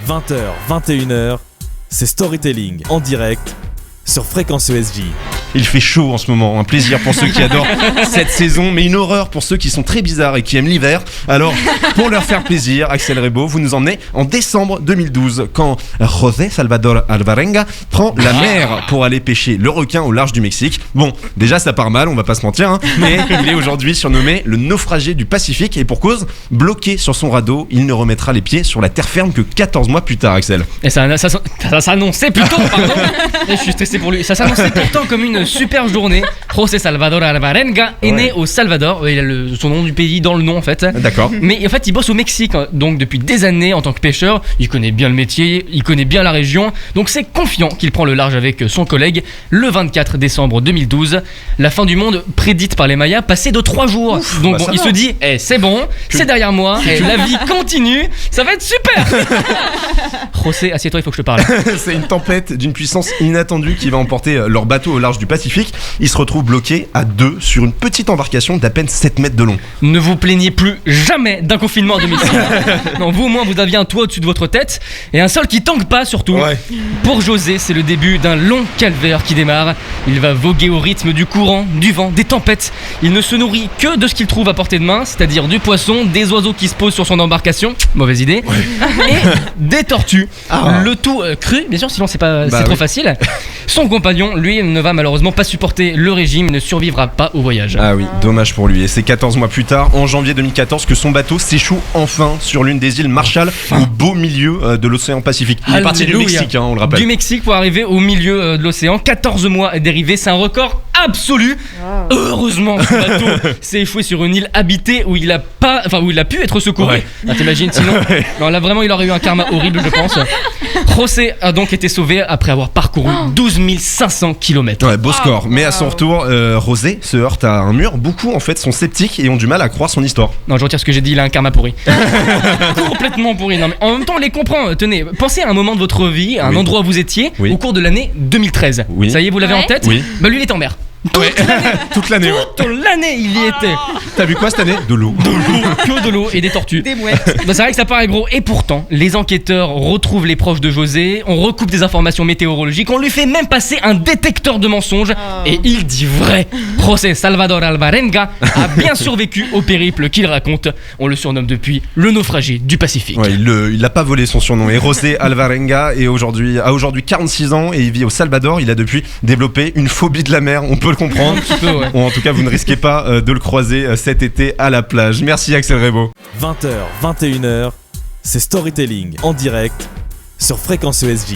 20h, 21h, c'est Storytelling en direct sur Fréquence ESJ. Il fait chaud en ce moment, un plaisir pour ceux qui adorent cette saison, mais une horreur pour ceux qui sont très bizarres et qui aiment l'hiver. Alors, pour leur faire plaisir, Axel Rebaud, vous nous emmenez en décembre 2012, quand José Salvador Alvarenga prend la mer pour aller pêcher le requin au large du Mexique. Bon, déjà ça part mal, on va pas se mentir, hein, mais il est aujourd'hui surnommé le naufragé du Pacifique, et pour cause, bloqué sur son radeau, il ne remettra les pieds sur la terre ferme que 14 mois plus tard, Axel. Et ça s'annonçait plutôt, pardon. Et je suis stressé pour lui. Ça s'annonçait pourtant comme une super journée. José Salvador Alvarenga est né au Salvador. Il a son nom du pays dans le nom en fait. D'accord. Mais en fait il bosse au Mexique, donc depuis des années en tant que pêcheur. Il connaît bien le métier, il connaît bien la région. Donc c'est confiant qu'il prend le large avec son collègue le 24 décembre 2012. La fin du monde prédite par les Mayas passait de 3 jours. Ouf, donc bah bon, il se dit c'est bon, c'est derrière moi, la vie continue, ça va être super. José, assieds-toi, il faut que je te parle. C'est une tempête d'une puissance inattendue qui va emporter leur bateau au large du Pacifique. Ils se retrouvent bloqués à 2 sur une petite embarcation d'à peine 7 mètres de long. Ne vous plaignez plus jamais d'un confinement en 2006. Non, vous au moins vous aviez un toit au-dessus de votre tête et un sol qui tangue pas surtout. Ouais. Pour José, c'est le début d'un long calvaire qui démarre. Il va voguer au rythme du courant, du vent, des tempêtes. Il ne se nourrit que de ce qu'il trouve à portée de main, c'est-à-dire du poisson, des oiseaux qui se posent sur son embarcation, mauvaise idée, et des tortues. Le tout cru, bien sûr, sinon c'est trop facile. Son compagnon, lui, ne va malheureusement pas supporter le régime, ne survivra pas au voyage. Ah oui, dommage pour lui. Et c'est 14 mois plus tard, en janvier 2014, que son bateau s'échoue enfin sur l'une des îles Marshall, au beau milieu de l'océan Pacifique. Il est parti du Mexique, hein, on le rappelle. Du Mexique pour arriver au milieu de l'océan, 14 mois dérivé, c'est un record absolu. Heureusement, ce bateau s'est échoué sur une île habitée où il a pu être secouru. Ah, t'imagines, sinon non, là vraiment il aurait eu un karma horrible, je pense. José a donc été sauvé après avoir parcouru 12 500 km. Ouais, beau score. Mais à son retour, José se heurte à un mur. Beaucoup en fait sont sceptiques et ont du mal à croire son histoire. Non, je retire ce que j'ai dit, il a un karma pourri. Complètement pourri. Non, mais en même temps, on les comprend. Tenez, pensez à un moment de votre vie, à un endroit où vous étiez au cours de l'année 2013. Ça y est, vous l'avez en tête? Bah lui, il est en mer. Toute l'année, il y était. T'as vu quoi cette année? De l'eau. Que de l'eau et des tortues. Des mouettes. Bah, c'est vrai que ça paraît gros. Et pourtant, les enquêteurs retrouvent les proches de José. On recoupe des informations météorologiques. On lui fait même passer un détecteur de mensonges. Et il dit vrai. José Salvador Alvarenga a bien survécu au périple qu'il raconte. On le surnomme depuis le naufragé du Pacifique. Ouais, il n'a pas volé son surnom. Et José Alvarenga a aujourd'hui 46 ans et il vit au Salvador. Il a depuis développé une phobie de la mer. On peut le comprendre. Ou en tout cas, vous ne risquez pas de le croiser cet été à la plage. Merci Axel Rebaud. 20h, 21h, c'est Storytelling en direct sur Fréquence ESJ.